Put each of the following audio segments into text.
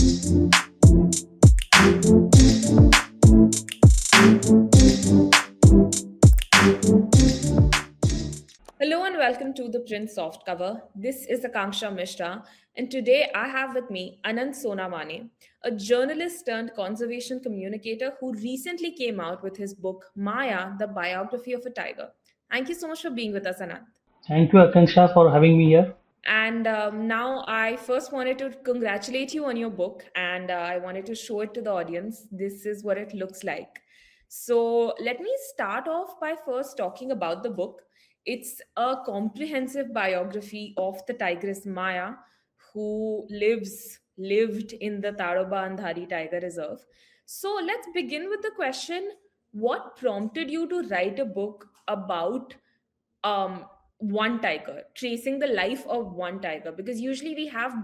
Hello and welcome to the Print Soft Cover. This is Akanksha Mishra, and today I have with me Anand Sonawane, a journalist turned conservation communicator who recently came out with his book Maya, the biography of a tiger. Thank you so much for being with us, Anand. Thank you, Akanksha, for having me here. And now I first wanted to congratulate you on your book, and I wanted to show it to the audience. This is what it looks like. So let me start off by first talking about the book. It's a comprehensive biography of the tigress Maya, who lived in the Tadoba Andhari Tiger Reserve. So let's begin with the question: what prompted you to write a book about um one tiger, tracing the life of one tiger? Because usually we have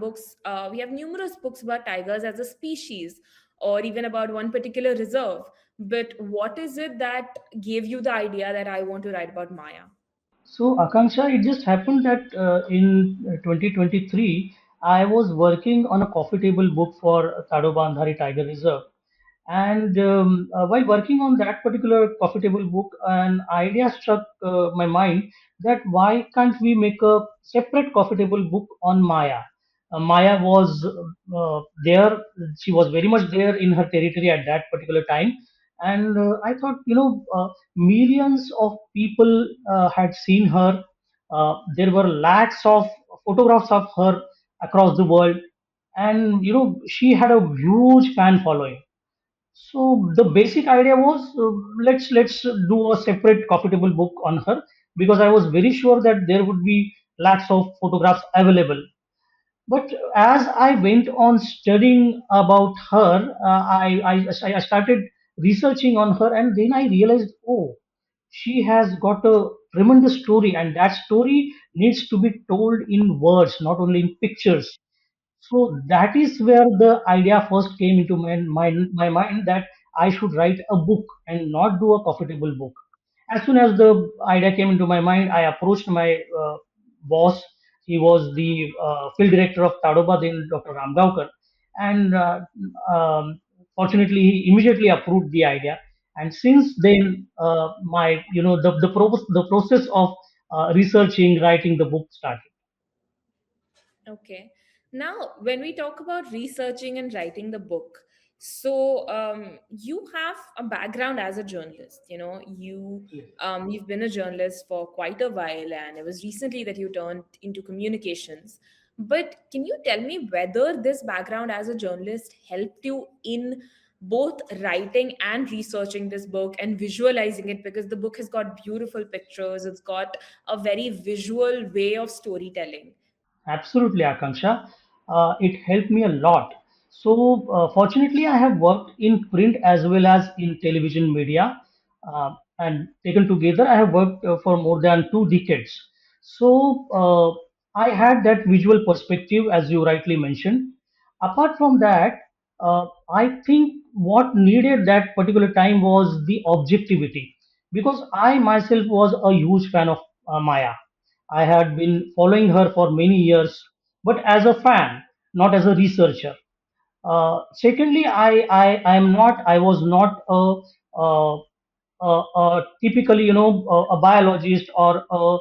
numerous books about tigers as a species, or even about one particular reserve. But what is it that gave you the idea that I want to write about Maya? So, Akanksha, it just happened that in 2023, I was working on a coffee table book for Tadoba Andhari Tiger Reserve. And while working on that particular coffee table book, an idea struck my mind that why can't we make a separate coffee table book on Maya? Maya was there, she was very much there in her territory at that particular time. And I thought, millions of people had seen her. There were lakhs of photographs of her across the world. And, she had a huge fan following. So the basic idea was let's do a separate coffee table book on her, because I was very sure that there would be lakhs of photographs available. But as I went on studying about her, I started researching on her, and then I realized, oh, she has got a tremendous story, and that story needs to be told in words, not only in pictures. So that is where the idea first came into my mind that I should write a book and not do a coffee table book. As soon as the idea came into my mind, I approached my boss. He was the field director of Tadoba, then Dr. Ramgaonkar, and fortunately, he immediately approved the idea. And since then, my the process of researching, writing the book started. Okay. Now, when we talk about researching and writing the book, so you have a background as a journalist. You've been a journalist for quite a while, and it was recently that you turned into communications. But can you tell me whether this background as a journalist helped you in both writing and researching this book and visualizing it? Because the book has got beautiful pictures, it's got a very visual way of storytelling. Absolutely, Akanksha. It helped me a lot. So, fortunately, I have worked in print as well as in television media, and taken together, I have worked for more than 2 decades. So, I had that visual perspective, as you rightly mentioned. Apart from that, I think what needed that particular time was the objectivity, because I myself was a huge fan of Maya. I had been following her for many years, but as a fan, not as a researcher. Secondly, I was not a typically, a biologist or a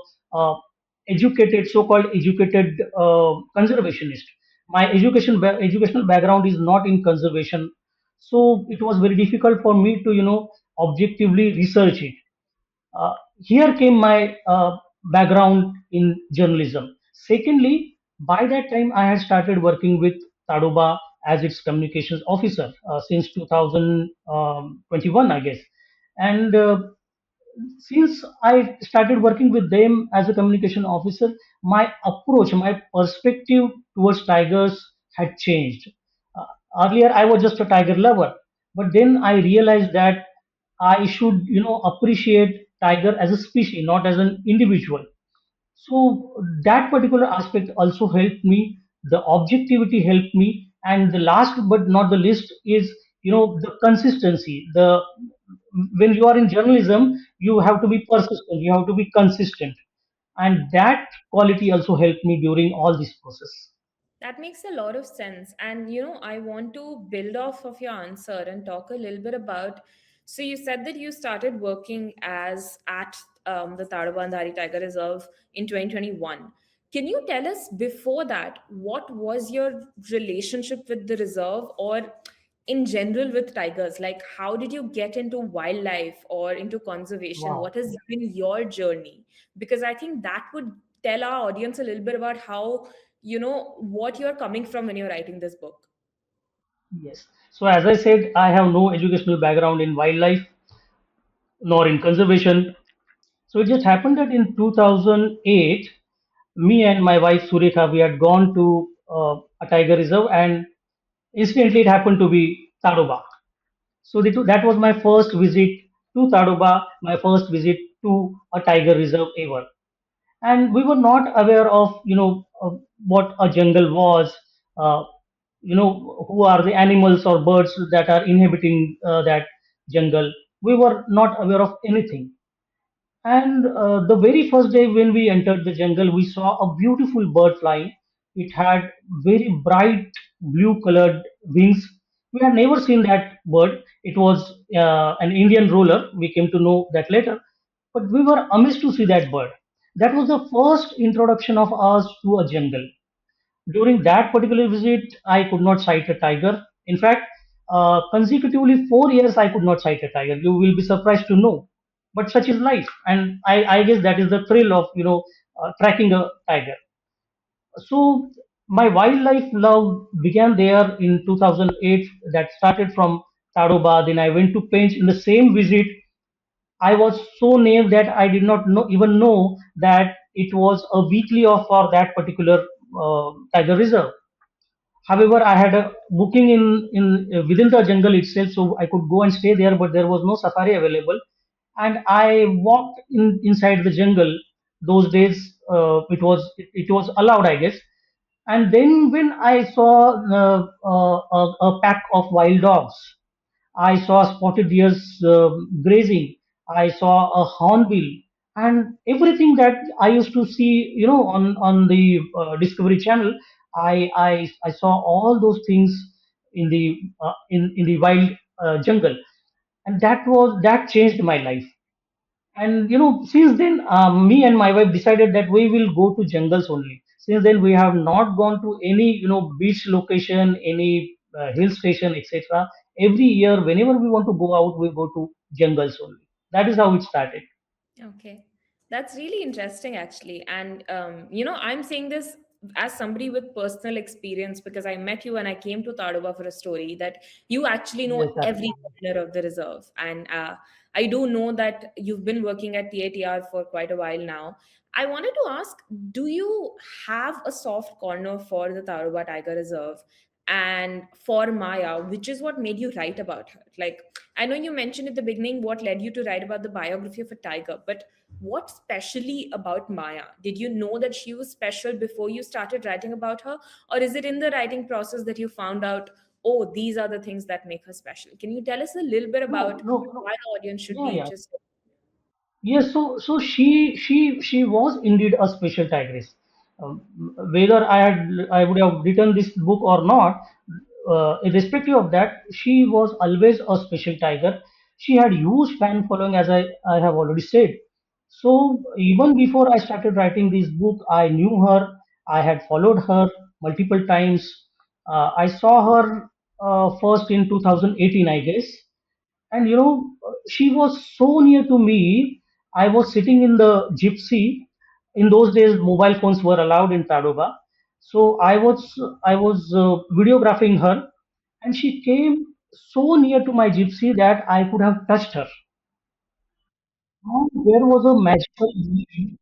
educated, so-called educated conservationist. My educational background is not in conservation, so it was very difficult for me to, objectively research it. Here came my background in journalism. Secondly, by that time, I had started working with Tadoba as its communications officer since 2021, I guess. And since I started working with them as a communication officer, my approach, my perspective towards tigers had changed. Uh, Earlier, I was just a tiger lover, but then I realized that I should, appreciate tiger as a species, not as an individual. So that particular aspect also helped me. The objectivity helped me, and the last but not the least is, the consistency. The When you are in journalism, you have to be persistent. You have to be consistent, and that quality also helped me during all this process. That makes a lot of sense. And, you know, I want to build off of your answer and talk a little bit about. So, you said that you started working as at the Tadabandhari Tiger Reserve in 2021. Can you tell us before that, what was your relationship with the reserve or in general with tigers? Like, how did you get into wildlife or into conservation? Wow. What has been your journey? Because I think that would tell our audience a little bit about how, you know, what you're coming from when you're writing this book. Yes. So as I said, I have no educational background in wildlife nor in conservation. So it just happened that in 2008, me and my wife Surekha, we had gone to a tiger reserve, and incidentally, it happened to be Tadoba. So that was my first visit to Tadoba, my first visit to a tiger reserve ever. And we were not aware of, what a jungle was, uh, who are the animals or birds that are inhabiting that jungle. We were not aware of anything. And the very first day when we entered the jungle, we saw a beautiful bird flying. It had very bright blue colored wings. We had never seen that bird. It was an Indian roller. We came to know that later. But we were amazed to see that bird. That was the first introduction of us to a jungle. During that particular visit, I could not sight a tiger. In fact, consecutively 4 years, I could not sight a tiger. You will be surprised to know. But such is life, and I guess that is the thrill of tracking a tiger. So my wildlife love began there in 2008. That started from Tadoba. Then I went to Pench in the same visit. I was so naive that I did not even know that it was a weekly off for that particular tiger reserve. However, I had a booking in within the jungle itself, so I could go and stay there, but there was no safari available. And I walked inside the jungle. Those days, it was allowed, I guess. And then when I saw a pack of wild dogs, I saw spotted deers grazing. I saw a hornbill, and everything that I used to see, on the Discovery Channel. I saw all those things in the wild jungle, and that changed my life. And since then, me and my wife decided that we will go to jungles only. Since then, we have not gone to any beach location, any hill station, etc. Every year, whenever we want to go out, we go to jungles only. That is how it started. Okay. That's really interesting, actually. And, you know, I'm saying this as somebody with personal experience because I met you and I came to Tadoba for a story that you actually Yes, know every absolutely. corner of the reserve. And I do know that you've been working at TATR for quite a while now. I wanted to ask, do you have a soft corner for the Tadoba Tiger Reserve and for Maya, which is what made you write about her? Like, I know you mentioned at the beginning what led you to write about the biography of a tiger, but what specially about Maya? Did you know that she was special before you started writing about her? Or is it in the writing process that you found out, oh, these are the things that make her special? Can you tell us a little bit No, about no, why the audience should yeah, be yeah. interested? Yes, so she was indeed a special tigress. Um, Whether I would have written this book or not, irrespective of that, she was always a special tiger. She had huge fan following, as I have already said. So even before I started writing this book, I knew her. I had followed her multiple times. I saw her first in 2018, I guess. And she was so near to me. I was sitting in the gypsy. In those days mobile phones were allowed in Tadoba. So I was videographing her, and she came so near to my gypsy that I could have touched her. And there was a magical moment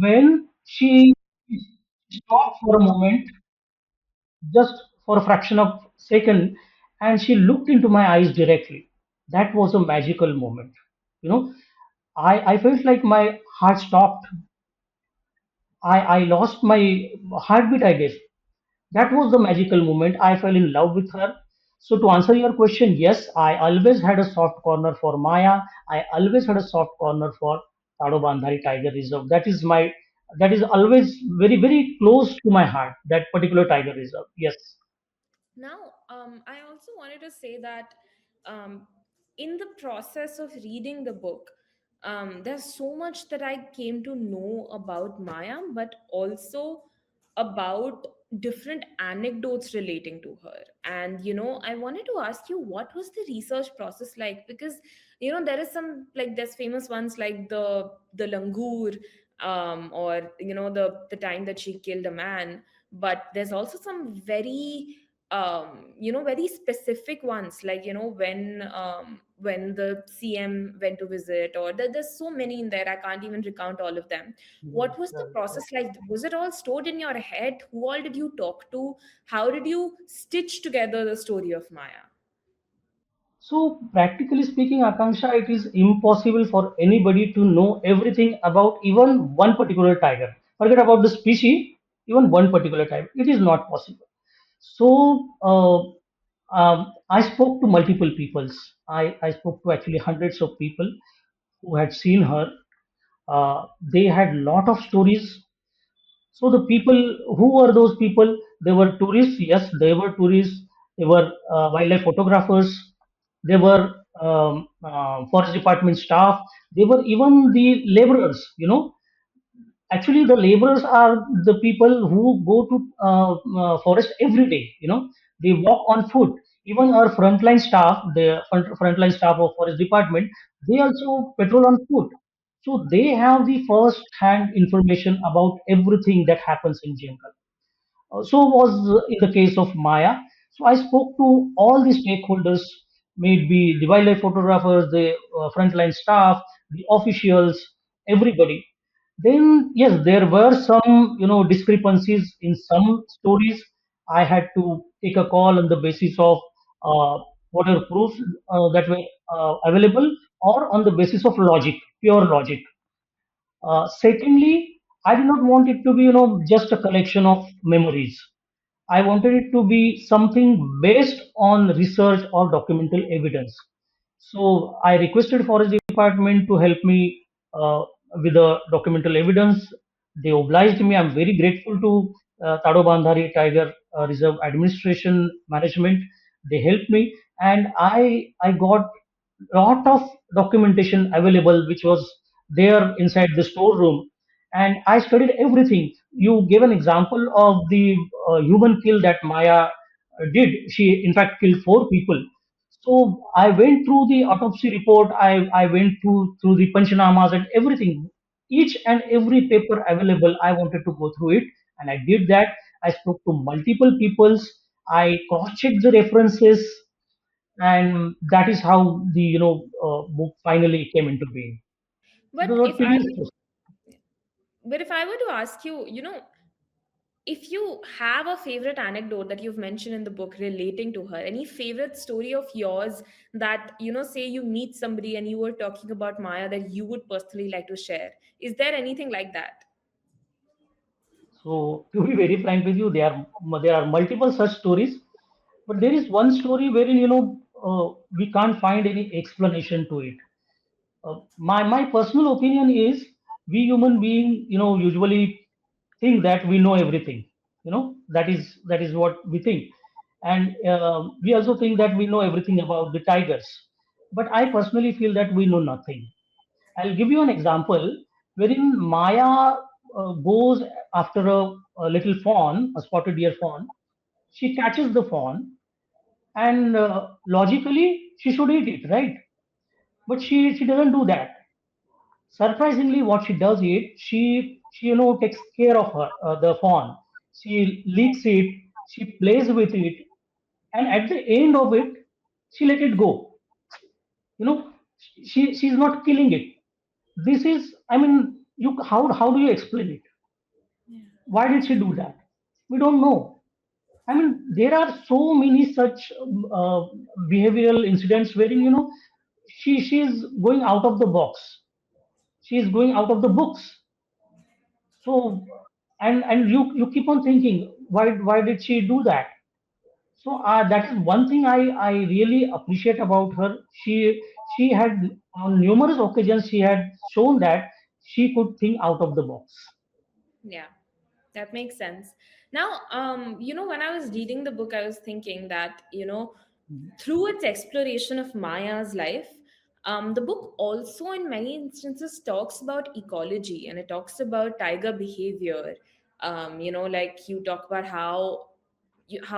when she stopped for a moment, just for a fraction of second, and she looked into my eyes directly. That was a magical moment. You know, I felt like my heart stopped. I lost my heartbeat, I guess. That was the magical moment. I fell in love with her. So to answer your question, yes, I always had a soft corner for Maya. I always had a soft corner for Tado Bandhari Tiger Reserve. That is my that is always very, very close to my heart, that particular tiger reserve. Yes. Now, I also wanted to say that um, in the process of reading the book, there's so much that I came to know about Maya, but also about different anecdotes relating to her. And, I wanted to ask you, what was the research process like? Because, there is some, like, there's famous ones like the langur, or, the time that she killed a man. But there's also some very specific ones, like, when the CM went to visit, or there's so many in there, I can't even recount all of them. Right, What was the right, right. process like? Was it all stored in your head? Who all did you talk to? How did you stitch together the story of Maya? So, practically speaking, Akanksha, it is impossible for anybody to know everything about even one particular tiger. Forget about the species, even one particular tiger. It is not possible. So, I spoke to multiple peoples. I spoke to actually hundreds of people who had seen her. They had lot of stories. So the people, who were those people? They were tourists. Yes, they were tourists. They were wildlife photographers. They were forest department staff. They were even the laborers. Actually, the laborers are the people who go to forest every day. They walk on foot. Even our frontline staff, the frontline staff of forest department, they also patrol on foot. So they have the first hand information about everything that happens in jungle. So was in the case of Maya. So I spoke to all the stakeholders, maybe the wildlife photographers, the frontline staff, the officials, everybody. Then yes, there were some discrepancies in some stories. I had to take a call on the basis of what are proofs that were available, or on the basis of logic, pure logic. Secondly, I did not want it to be, just a collection of memories. I wanted it to be something based on research or documental evidence. So I requested Forest Department to help me with the documental evidence. They obliged me. I'm very grateful to Tadoba Tiger Reserve Administration Management. They helped me, and I got lot of documentation available, which was there inside the storeroom, and I studied everything. You gave an example of the human kill that Maya did. She in fact killed four people. So I went through the autopsy report. I went through the panchanamas and everything. Each and every paper available, I wanted to go through it, and I did that. I spoke to multiple peoples. I cross-checked the references, and that is how the book finally came into being. It but was a if i tedious process. but if I were to ask you, if you have a favorite anecdote that you've mentioned in the book relating to her, any favorite story of yours that, say you meet somebody and you were talking about Maya that you would personally like to share, is there anything like that? So to be very frank with you, there are multiple such stories, but there is one story wherein we can't find any explanation to it. My personal opinion is, we human being usually think that we know everything. That is what we think, and we also think that we know everything about the tigers. But I personally feel that we know nothing. I'll give you an example wherein Maya goes after a little fawn, a spotted deer fawn. She catches the fawn, and logically she should eat it, right? But she doesn't do that. Surprisingly, what she does is, she takes care of the fawn. She licks it, she plays with it, and at the end of it, she let it go. You know, she's not killing it. This is, I mean, how do you explain it? Why did she do that? We don't know. I mean, there are so many such behavioral incidents wherein she's going out of the box. She is going out of the books. So, and you keep on thinking, why did she do that? So that is one thing I really appreciate about her. She had, on numerous occasions, she had shown that she could think out of the box. Yeah, that makes sense. Now, when I was reading the book, I was thinking that, through its exploration of Maya's life, the book also, in many instances, talks about ecology, and it talks about tiger behavior. Like you talk about how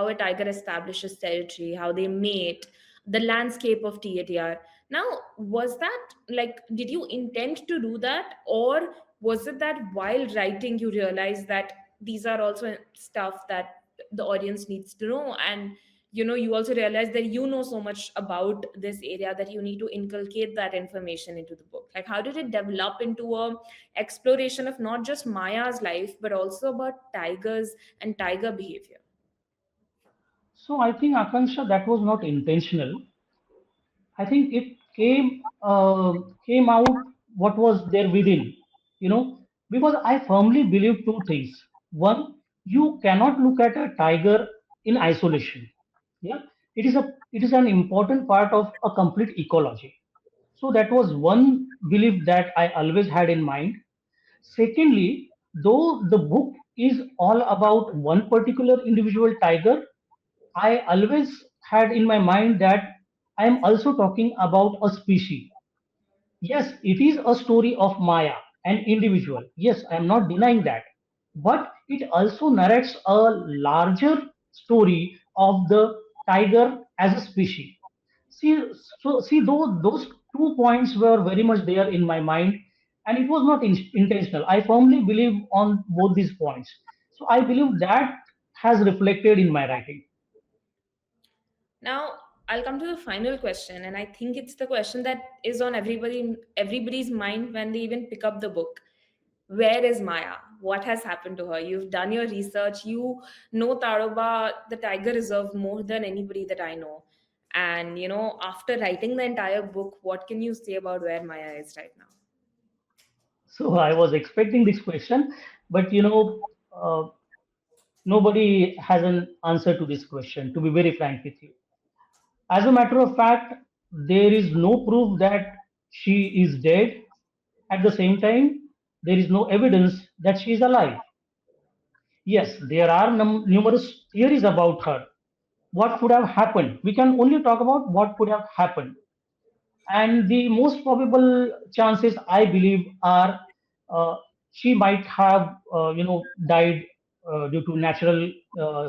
a tiger establishes territory, how they mate, the landscape of TATR. Now, was that like, did you intend to do that, or was it that while writing you realized that these are also stuff that the audience needs to know, and you also realize that you know so much about this area that you need to inculcate that information into the book? Like, how did it develop into a exploration of not just Maya's life but also about tigers and tiger behavior? So I think, Akansha, that was not intentional. I think it came out what was there within, you know, because I firmly believe two things. One, you cannot look at a tiger in isolation. Yeah, it is an important part of a complete ecology. So that was one belief that I always had in mind. Secondly, though the book is all about one particular individual tiger, I always had in my mind that I am also talking about a species. Yes, it is a story of Maya, an individual. Yes, I am not denying that. But it also narrates a larger story of the tiger as a species. See, see, those 2 points were very much there in my mind, and it was not intentional. I firmly believe on both these points. So I believe that has reflected in my writing. Now, I'll come to the final question, and I think it's the question that is on everybody's mind when they even pick up the book. Where is Maya? What has happened to her? You've done your research. You know Tadoba, the tiger reserve, more than anybody that I know. And after writing the entire book, what can you say about where Maya is right now? So I was expecting this question, but nobody has an answer to this question, to be very frank with you. As a matter of fact, there is no proof that she is dead. At the same time, there is no evidence that she is alive. Yes, there are numerous theories about her. What could have happened? We can only talk about what could have happened. And the most probable chances, I believe, are uh, she might have, died due to natural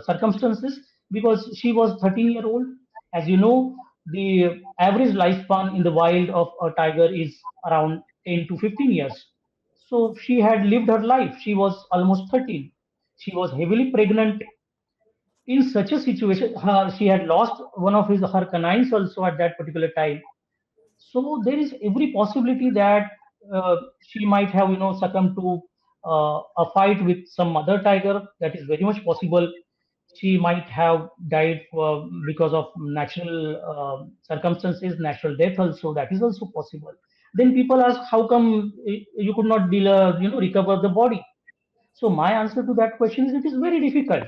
circumstances because she was 13-year old. As you know, the average lifespan in the wild of a tiger is around 10 to 15 years. So she had lived her life. She was almost 13. She was heavily pregnant. In such a situation, she had lost one of her canines also at that particular time. So there is every possibility that she might have, succumbed to a fight with some other tiger. That is very much possible. She might have died because of natural circumstances, natural death also. That is also possible. Then people ask, how come you could not recover the body? So my answer to that question is, it is very difficult.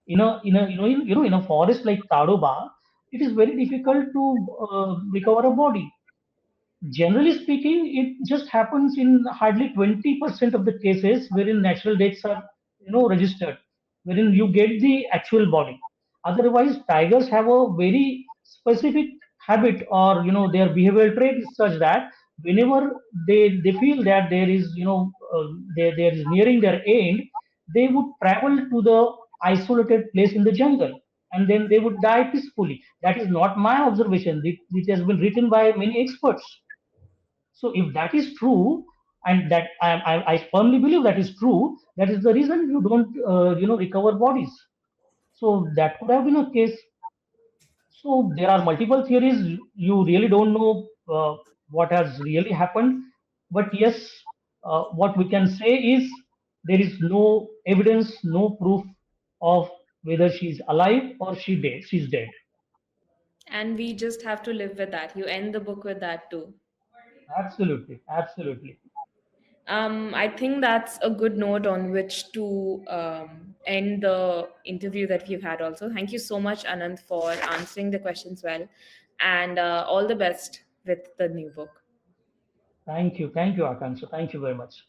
In a forest like Tadoba, it is very difficult to recover a body. Generally speaking, it just happens in hardly 20% of the cases wherein natural deaths are, registered, wherein you get the actual body. Otherwise, tigers have a very specific habit, or their behavioral trait is such that whenever they feel that there is, there is nearing their end, they would travel to the isolated place in the jungle, and then they would die peacefully. That is not my observation. It has been written by many experts. So if that is true, and that I firmly believe that is true, that is the reason you don't recover bodies. So that could have been a case. So there are multiple theories. You really don't know what has really happened. But yes, what we can say is there is no evidence, no proof of whether she is alive or she's dead. And we just have to live with that. You end the book with that too. Absolutely, absolutely. I think that's a good note on which to end the interview that we've had. Also, thank you so much, Anand, for answering the questions well, and all the best with the new book. Thank you, Akansha. Thank you very much.